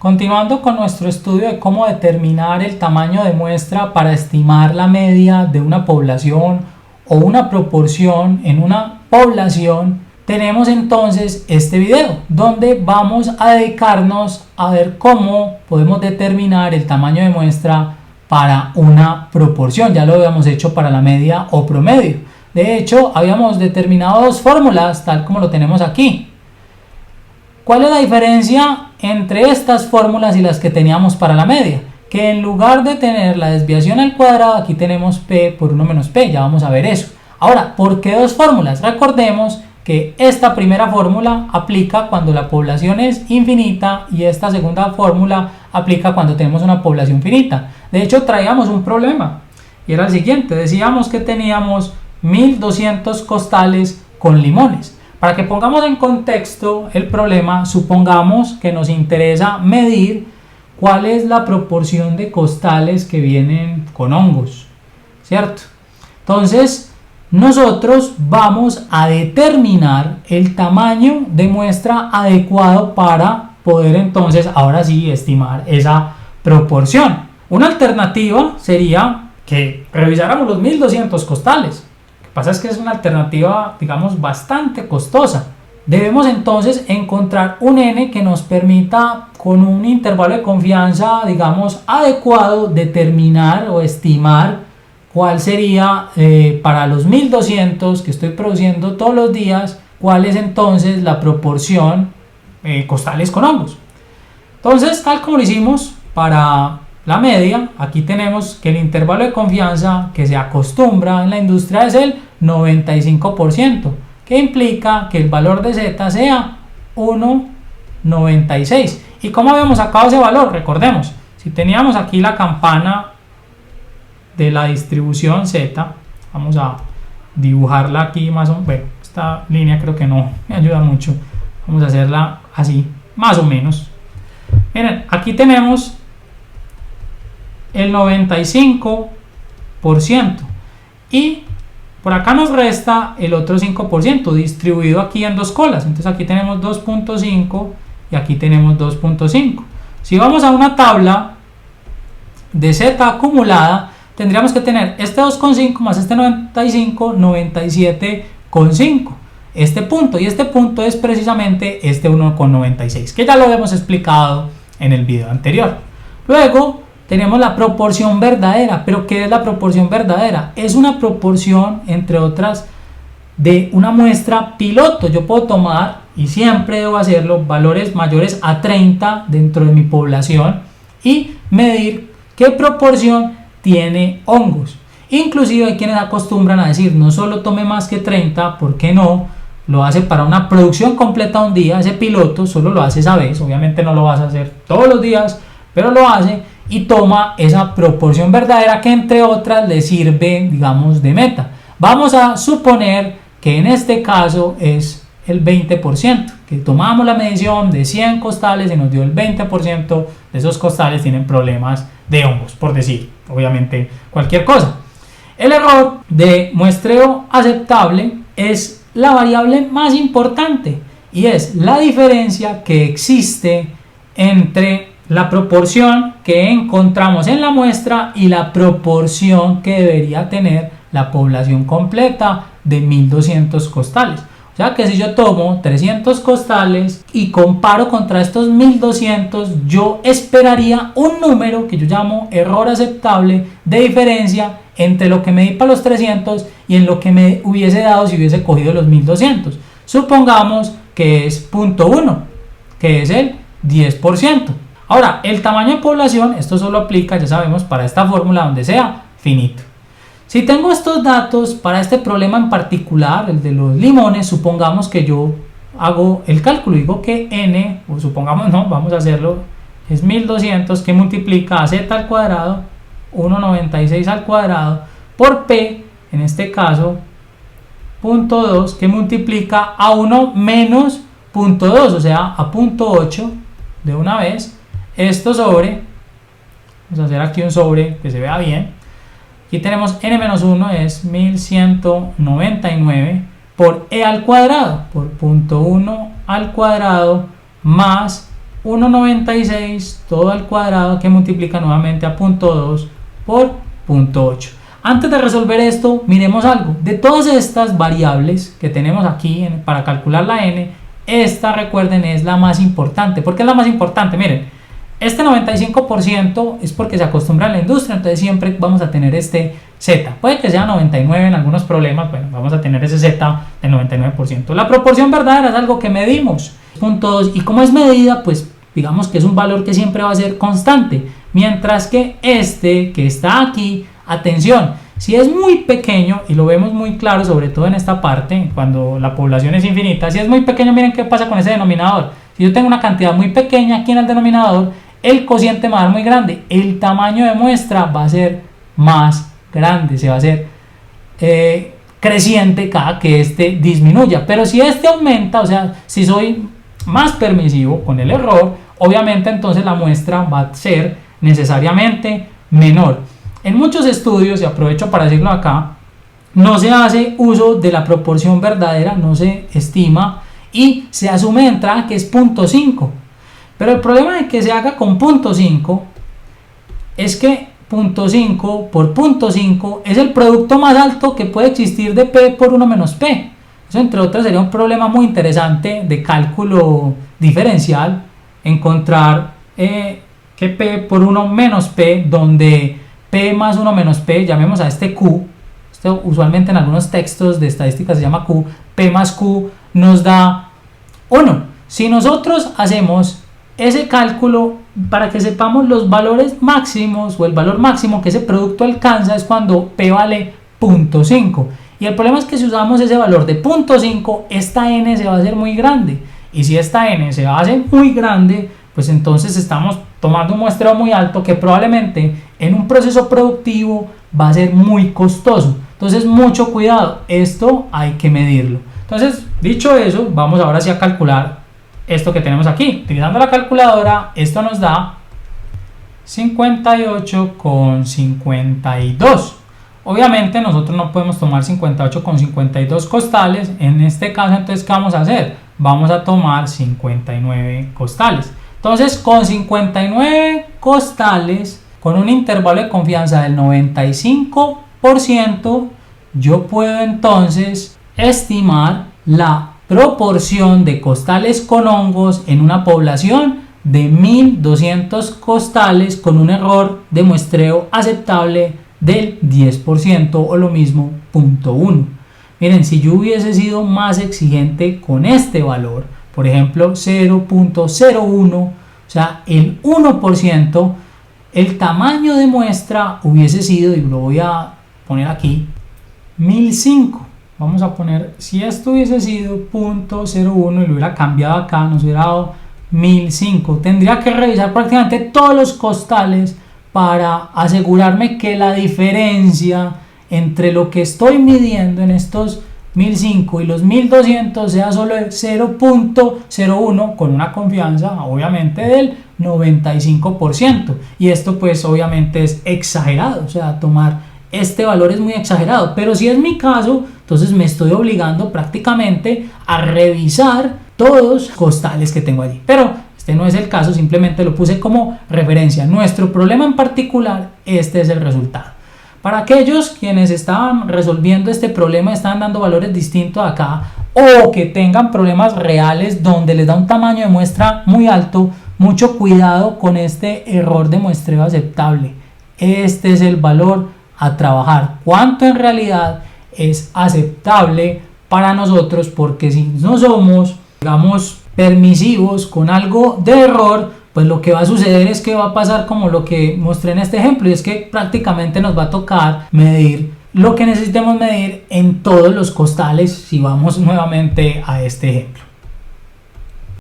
Continuando con nuestro estudio de cómo determinar el tamaño de muestra para estimar la media de una población o una proporción en una población, tenemos entonces este video donde vamos a dedicarnos a ver cómo podemos determinar el tamaño de muestra para una proporción. Ya lo habíamos hecho para la media o promedio. De hecho, habíamos determinado dos fórmulas tal como lo tenemos aquí. ¿Cuál es la diferencia entre estas fórmulas y las que teníamos para la media? Que en lugar de tener la desviación al cuadrado, aquí tenemos P por 1 menos P, ya vamos a ver eso. Ahora, ¿por qué dos fórmulas? Recordemos que esta primera fórmula aplica cuando la población es infinita y esta segunda fórmula aplica cuando tenemos una población finita. De hecho, traíamos un problema y era el siguiente, decíamos que teníamos 1200 costales con limones. Para que pongamos en contexto el problema, supongamos que nos interesa medir cuál es la proporción de costales que vienen con hongos, ¿cierto? Entonces, nosotros vamos a determinar el tamaño de muestra adecuado para poder entonces, ahora sí, estimar esa proporción. Una alternativa sería que revisáramos los 1200 costales. Lo que pasa es que es una alternativa, digamos, bastante costosa. Debemos entonces encontrar un n que nos permita, con un intervalo de confianza, digamos, adecuado, determinar o estimar cuál sería para los 1200 que estoy produciendo todos los días, cuál es entonces la proporción costales con hongos. Entonces, tal como lo hicimos para la media, aquí tenemos que el intervalo de confianza que se acostumbra en la industria es el 95%, que implica que el valor de z sea 1,96. ¿Y cómo habíamos sacado ese valor? Recordemos, si teníamos aquí la campana de la distribución z, vamos a dibujarla aquí más o menos, bueno, esta línea creo que no me ayuda mucho, vamos a hacerla así, más o menos. Miren, aquí tenemos el 95% y por acá nos resta el otro 5% distribuido aquí en dos colas. Entonces aquí tenemos 2.5 y aquí tenemos 2.5. Si vamos a una tabla de z acumulada, tendríamos que tener este 2.5 más este 95, 97.5. Este punto, y este punto es precisamente este 1,96, que ya lo habíamos explicado en el video anterior. Luego tenemos la proporción verdadera. ¿Pero qué es la proporción verdadera? Es una proporción, entre otras, de una muestra piloto. Yo puedo tomar, y siempre debo hacerlo, valores mayores a 30 dentro de mi población y medir qué proporción tiene hongos. Inclusive hay quienes acostumbran a decir, no solo tome más que 30, ¿por qué no? Lo hace para una producción completa un día, ese piloto solo lo hace esa vez, obviamente no lo vas a hacer todos los días, pero lo hace y toma esa proporción verdadera que entre otras le sirve, digamos, de meta. Vamos a suponer que en este caso es el 20%, que tomamos la medición de 100 costales y nos dio el 20% de esos costales tienen problemas de hongos, por decir, obviamente, cualquier cosa. El error de muestreo aceptable es la variable más importante y es la diferencia que existe entre la proporción que encontramos en la muestra y la proporción que debería tener la población completa de 1200 costales. O sea que si yo tomo 300 costales y comparo contra estos 1200, yo esperaría un número que yo llamo error aceptable de diferencia entre lo que me di para los 300 y en lo que me hubiese dado si hubiese cogido los 1200. Supongamos que es 0.1, que es el 10%. Ahora, el tamaño de población, esto solo aplica, ya sabemos, para esta fórmula donde sea finito. Si tengo estos datos para este problema en particular, el de los limones, supongamos que yo hago el cálculo, digo que n, o supongamos no, vamos a hacerlo, es 1200 que multiplica a z al cuadrado, 1,96 al cuadrado, por p, en este caso, 0.2, que multiplica a 1 menos 0.2, o sea, a 0.8 de una vez. Esto sobre, vamos a hacer aquí un sobre que se vea bien. Aquí tenemos n-1 es 1199 por e al cuadrado, por 0.1 al cuadrado más 1,96 todo al cuadrado que multiplica nuevamente a 0.2 por 0.8. Antes de resolver esto, miremos algo. De todas estas variables que tenemos aquí para calcular la n, esta, recuerden, es la más importante. ¿Por qué es la más importante? Miren, este 95% es porque se acostumbra en la industria, entonces siempre vamos a tener este z. Puede que sea 99 en algunos problemas, bueno, vamos a tener ese z del 99%. La proporción verdadera es algo que medimos. 0.2, y como es medida, pues digamos que es un valor que siempre va a ser constante. Mientras que este que está aquí, atención, si es muy pequeño, y lo vemos muy claro sobre todo en esta parte, cuando la población es infinita, si es muy pequeño, miren qué pasa con ese denominador. Si yo tengo una cantidad muy pequeña aquí en el denominador, el cociente va a dar muy grande, el tamaño de muestra va a ser más grande, se va a hacer creciente cada que este disminuya. Pero si este aumenta, o sea, si soy más permisivo con el error, obviamente entonces la muestra va a ser necesariamente menor. En muchos estudios, y aprovecho para decirlo acá, no se hace uso de la proporción verdadera, no se estima y se asume de entrada que es 0.5. Pero el problema de que se haga con 0.5 es que 0.5 por 0.5 es el producto más alto que puede existir de P por 1 menos P. Eso, entre otras, sería un problema muy interesante de cálculo diferencial, encontrar que P por 1 menos P, donde P más 1 menos P, llamemos a este Q, esto usualmente en algunos textos de estadística se llama Q, P más Q nos da 1. Si nosotros hacemos ese cálculo para que sepamos los valores máximos o el valor máximo que ese producto alcanza, es cuando P vale 0.5. Y el problema es que si usamos ese valor de 0.5, esta n se va a hacer muy grande. Y si esta n se va a hacer muy grande, pues entonces estamos tomando un muestreo muy alto que probablemente en un proceso productivo va a ser muy costoso. Entonces, mucho cuidado, esto hay que medirlo. Entonces, dicho eso, vamos ahora sí a calcular esto que tenemos aquí. Utilizando la calculadora, esto nos da 58,52. Obviamente nosotros no podemos tomar 58,52 costales. En este caso, entonces, ¿qué vamos a hacer? Vamos a tomar 59 costales. Entonces, con 59 costales, con un intervalo de confianza del 95%, yo puedo entonces estimar la proporción de costales con hongos en una población de 1200 costales con un error de muestreo aceptable del 10% o lo mismo 0.1. Miren, si yo hubiese sido más exigente con este valor, por ejemplo 0.01, o sea el 1%, el tamaño de muestra hubiese sido, y lo voy a poner aquí, 1005. Vamos a poner, si esto hubiese sido 0.01 y lo hubiera cambiado acá, nos hubiera dado 1005. Tendría que revisar prácticamente todos los costales para asegurarme que la diferencia entre lo que estoy midiendo en estos 1005 y los 1200 sea solo el 0.01 con una confianza obviamente del 95%. Y esto pues obviamente es exagerado, o sea, tomar este valor es muy exagerado, pero si es mi caso, entonces me estoy obligando prácticamente a revisar todos los costales que tengo allí. Pero este no es el caso, simplemente lo puse como referencia. Nuestro problema en particular, este es el resultado. Para aquellos quienes estaban resolviendo este problema, estaban dando valores distintos acá, o que tengan problemas reales donde les da un tamaño de muestra muy alto, mucho cuidado con este error de muestreo aceptable. Este es el valor a trabajar, cuánto en realidad es aceptable para nosotros, porque si no somos, digamos, permisivos con algo de error, pues lo que va a suceder es que va a pasar como lo que mostré en este ejemplo, y es que prácticamente nos va a tocar medir lo que necesitemos medir en todos los costales si vamos nuevamente a este ejemplo.